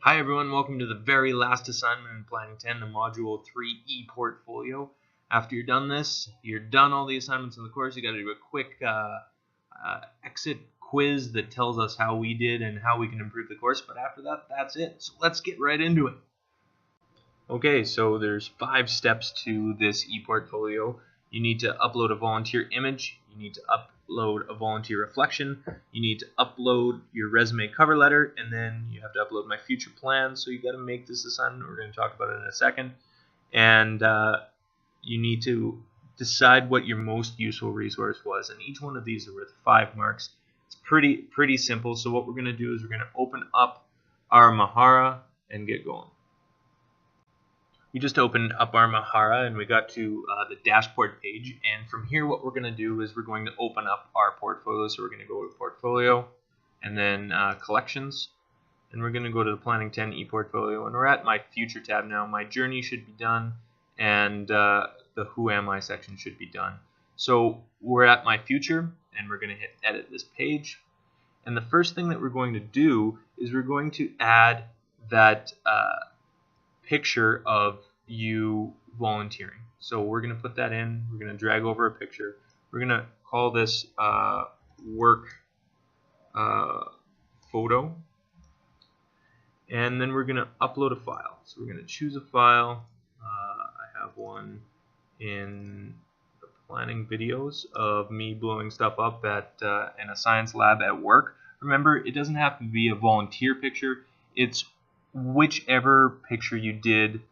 Hi everyone, welcome to the very last assignment in Planning 10, the Module 3 E-Portfolio. After you're done this, you're done all the assignments in the course, you got to do a quick exit quiz that tells us how we did and how we can improve the course, but after that, that's it. So let's get right into it. Okay, so there's 5 steps to this E-Portfolio. You need to upload a volunteer image, you need to upload a volunteer reflection, you need to upload your resume cover letter, and then you have to upload my future plans. So you got to make this assignment. We're going to talk about it in a second. And you need to decide what your most useful resource was, and each one of these are worth 5 marks. It's pretty simple. So what we're going to do is we're going to open up our Mahara and get going. We just opened up our Mahara and we got to the dashboard page, and from here what we're going to do is we're going to open up our portfolio. So we're going to go to Portfolio and then Collections, and we're going to go to the Planning 10 E-Portfolio, and we're at my Future tab now. My journey should be done, and the Who Am I section should be done. So we're at my Future and we're going to hit Edit this page, and the first thing that we're going to do is we're going to add that picture of you volunteering. So we're going to put that in. We're going to drag over a picture. We're going to call this work photo, and then we're going to upload a file. So we're going to choose a file. I have one in the planning videos of me blowing stuff up at in a science lab at work. Remember, it doesn't have to be a volunteer picture. It's whichever picture you did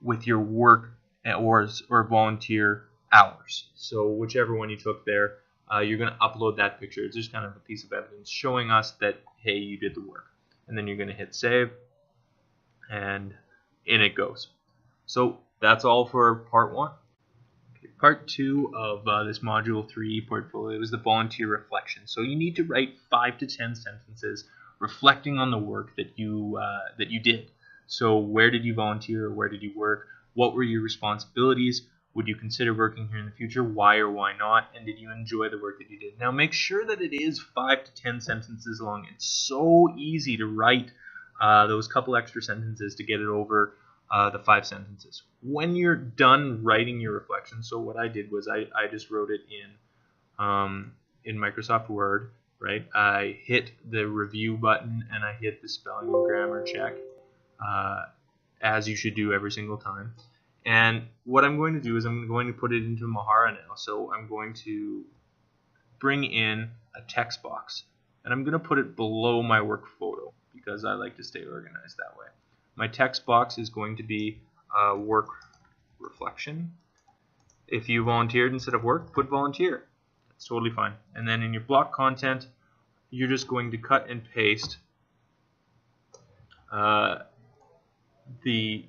with your work or volunteer hours. So whichever one you took there, you're going to upload that picture. It's just kind of a piece of evidence showing us that, hey, you did the work. And then you're going to hit save, and in it goes. So that's all for part 1. Okay, part 2 of this Module 3 portfolio is the volunteer reflection. So you need to write 5 to 10 sentences reflecting on the work that you did. So where did you volunteer? Where did you work? What were your responsibilities? Would you consider working here in the future? Why or why not? And did you enjoy the work that you did? Now make sure that it is 5 to 10 sentences long. It's so easy to write those couple extra sentences to get it over the 5 sentences. When you're done writing your reflection, so what I did was I just wrote it in Microsoft Word. Right, I hit the review button and I hit the spelling and grammar check, as you should do every single time. And what I'm going to do is I'm going to put it into Mahara now. So I'm going to bring in a text box, and I'm going to put it below my work photo because I like to stay organized that way. My text box is going to be work reflection. If you volunteered instead of work, put volunteer. It's totally fine. And then in your block content, you're just going to cut and paste the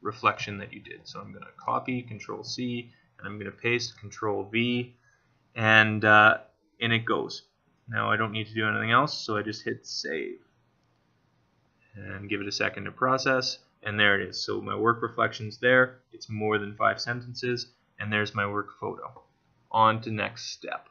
reflection that you did. So I'm going to copy, Control C, and I'm going to paste, Control V, and in it goes. Now I don't need to do anything else, so I just hit save and give it a second to process, and there it is. So my work reflection's there. It's more than 5 sentences, and there's my work photo. On to next step.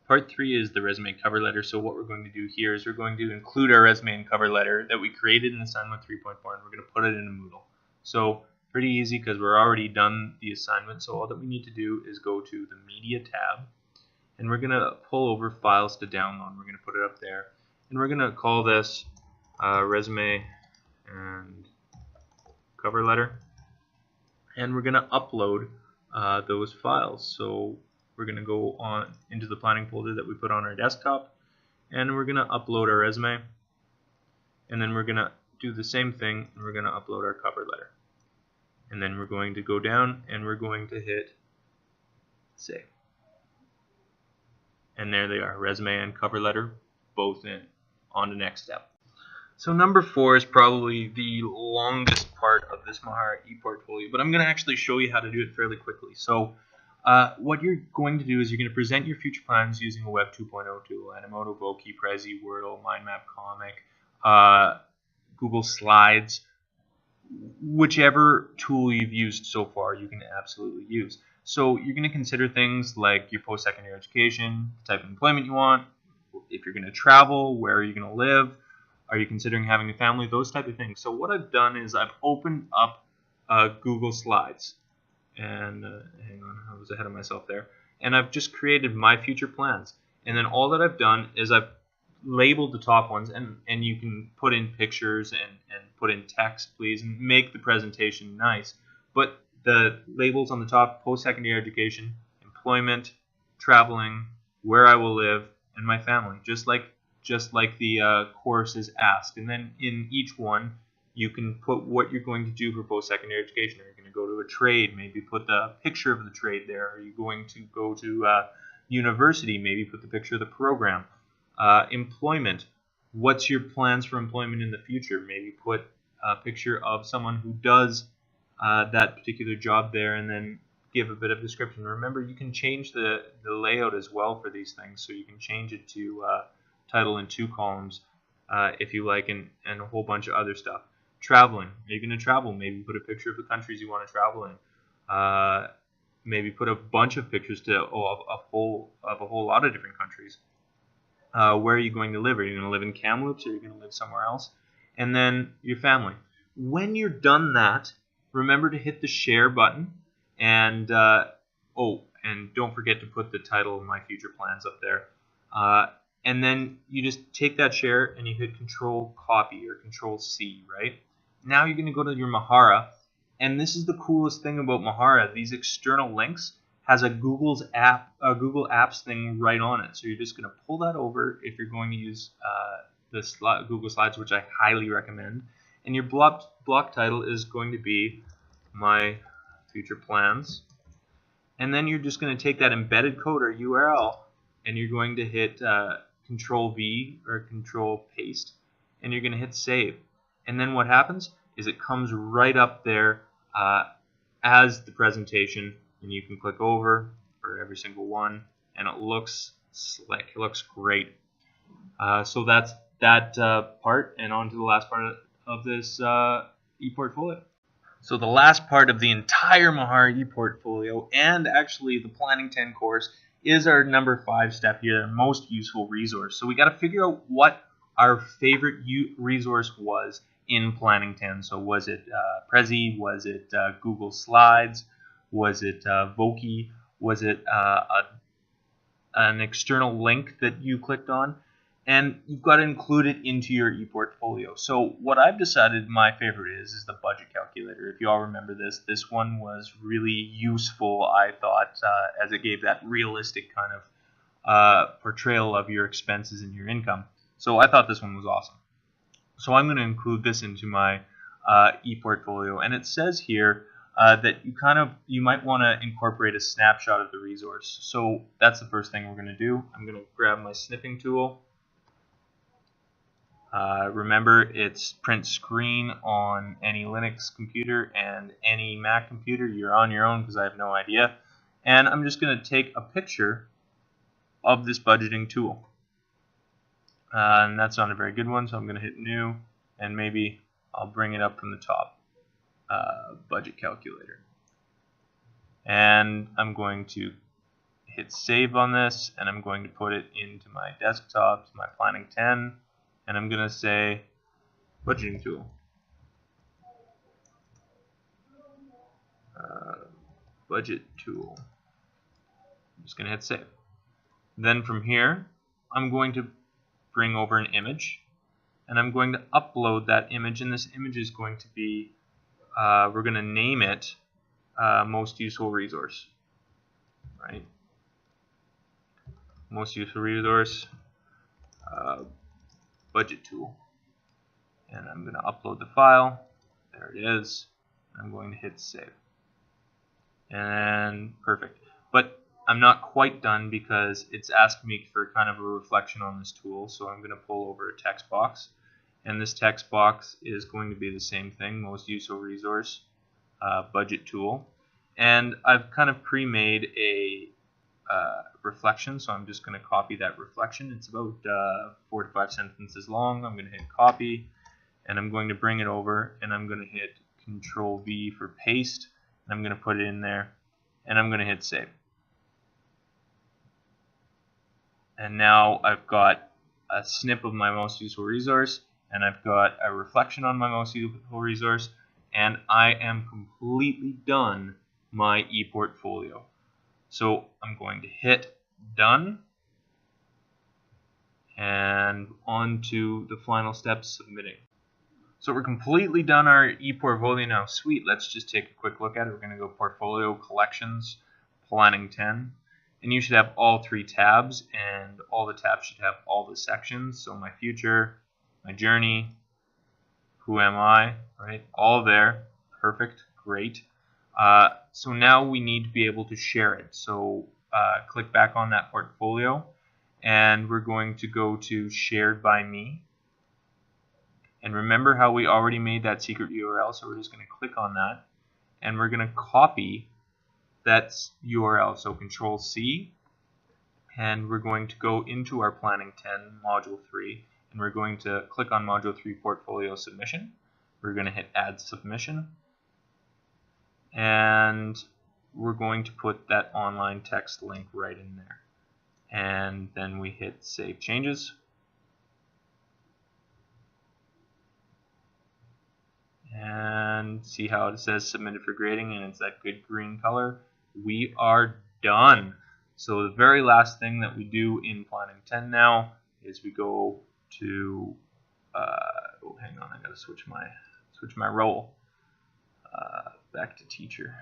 Part 3 is the resume cover letter. So what we're going to do here is we're going to include our resume and cover letter that we created in assignment 3.4, and we're going to put it in a Moodle. So pretty easy because we're already done the assignment. So all that we need to do is go to the media tab, and we're going to pull over files to download. We're going to put it up there, and we're going to call this resume and cover letter, and we're going to upload those files. So we're going to go on into the planning folder that we put on our desktop, and we're going to upload our resume, and then we're going to do the same thing, and we're going to upload our cover letter, and then we're going to go down and we're going to hit save, and there they are, resume and cover letter both in. On to next step. So number 4 is probably the longest part of this Mahara E-Portfolio, but I'm going to actually show you how to do it fairly quickly. So what you're going to do is you're going to present your future plans using a Web 2.0 tool, Animoto, Voki, Prezi, Wordle, MindMap, Comic, Google Slides. Whichever tool you've used so far, you can absolutely use. So you're going to consider things like your post-secondary education, the type of employment you want, if you're going to travel, where are you going to live, are you considering having a family, those type of things. So what I've done is I've opened up Google Slides, and hang on, I was ahead of myself there, and I've just created my future plans. And then all that I've done is I've labeled the top ones, and you can put in pictures and put in text, please, and make the presentation nice. But the labels on the top: post-secondary education, employment, traveling, where I will live, and my family, just like the courses ask. And then in each one, you can put what you're going to do for post-secondary education. Are you going to go to a trade? Maybe put the picture of the trade there. Are you going to go to university? Maybe put the picture of the program. Employment. What's your plans for employment in the future? Maybe put a picture of someone who does that particular job there, and then give a bit of description. Remember, you can change the layout as well for these things, so you can change it to title in 2 columns if you like, and a whole bunch of other stuff. Traveling. You're going to travel. Maybe put a picture of the countries you want to travel in. Maybe put a bunch of pictures of a whole lot of different countries. Where are you going to live? Are you going to live in Kamloops, or are you going to live somewhere else? And then your family. When you're done that, remember to hit the share button, and and don't forget to put the title of my future plans up there. And then you just take that share and you hit Control Copy or Control C, right? Now you're going to go to your Mahara, and this is the coolest thing about Mahara. These external links has a Google Apps thing right on it. So you're just going to pull that over if you're going to use this Google Slides, which I highly recommend. And your block title is going to be My Future Plans. And then you're just going to take that embedded code or URL, and you're going to hit Control V or Control Paste, and you're going to hit Save. And then what happens is it comes right up there as the presentation, and you can click over for every single one, and it looks slick. It looks great. So that's that part, and on to the last part of this e-portfolio. So the last part of the entire Mahara E-Portfolio, and actually the Planning 10 course, is our number 5 step here, our most useful resource. So we got to figure out what our favorite resource was in Planning 10. So was it Prezi? Was it Google Slides? Was it Voki? Was it an external link that you clicked on? And you've got to include it into your e-portfolio. So what I've decided my favorite is the budget calculator. If you all remember this one was really useful, I thought, as it gave that realistic kind of portrayal of your expenses and your income. So I thought this one was awesome. So I'm going to include this into my e-portfolio, and it says here that you might want to incorporate a snapshot of the resource. So that's the first thing we're going to do. I'm going to grab my snipping tool. Remember, it's print screen on any Linux computer and any Mac computer. You're on your own because I have no idea. And I'm just going to take a picture of this budgeting tool. And that's not a very good one, so I'm going to hit New, and maybe I'll bring it up from the top. Budget calculator. And I'm going to hit Save on this, and I'm going to put it into my desktop, my Planning 10. And I'm going to say budgeting tool. Budget tool. I'm just going to hit save. Then from here, I'm going to bring over an image, and I'm going to upload that image, and this image is going to be, we're going to name it most useful resource. Right? Most useful resource. Budget tool, and I'm going to upload the file. There it is. I'm going to hit save, and perfect. But I'm not quite done because it's asking me for kind of a reflection on this tool, so I'm going to pull over a text box, and this text box is going to be the same thing: most useful resource, budget tool. And I've kind of pre-made a reflection, so I'm just going to copy that reflection. It's about 4 to 5 sentences long. I'm going to hit copy, and I'm going to bring it over, and I'm going to hit Control V for paste, and I'm going to put it in there, and I'm going to hit save. And now I've got a snip of my most useful resource, and I've got a reflection on my most useful resource, and I am completely done my e-portfolio. So I'm going to hit done, and on to the final step, submitting. So we're completely done our e-portfolio now. Sweet, let's just take a quick look at it. We're going to go Portfolio, Collections, Planning 10. And you should have all 3 tabs, and all the tabs should have all the sections. So my future, my journey, who am I, right? All there. Perfect, great. So now we need to be able to share it. So click back on that portfolio, and we're going to go to Shared by Me. And remember how we already made that secret URL, so we're just going to click on that, and we're going to copy that URL. So Control C, and we're going to go into our Planning 10 Module 3, and we're going to click on Module 3 Portfolio Submission. We're going to hit Add Submission, and we're going to put that online text link right in there. And then we hit Save Changes. And see how it says submitted for grading, and it's that good green color. We are done. So the very last thing that we do in Planning 10 now is we go to oh, hang on, I gotta switch my role back to teacher,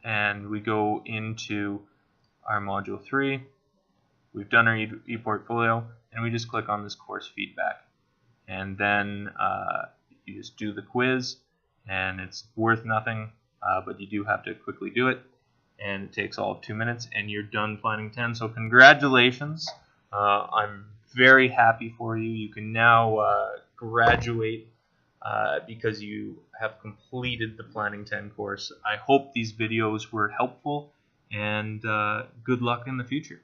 and we go into our Module 3. We've done our e-portfolio, and we just click on this course feedback, and then you just do the quiz, and it's worth nothing, but you do have to quickly do it, and it takes all of 2 minutes, and you're done Planning 10. So congratulations. I'm very happy for you. You can now graduate because you have completed the Planning 10 course. I hope these videos were helpful, and good luck in the future.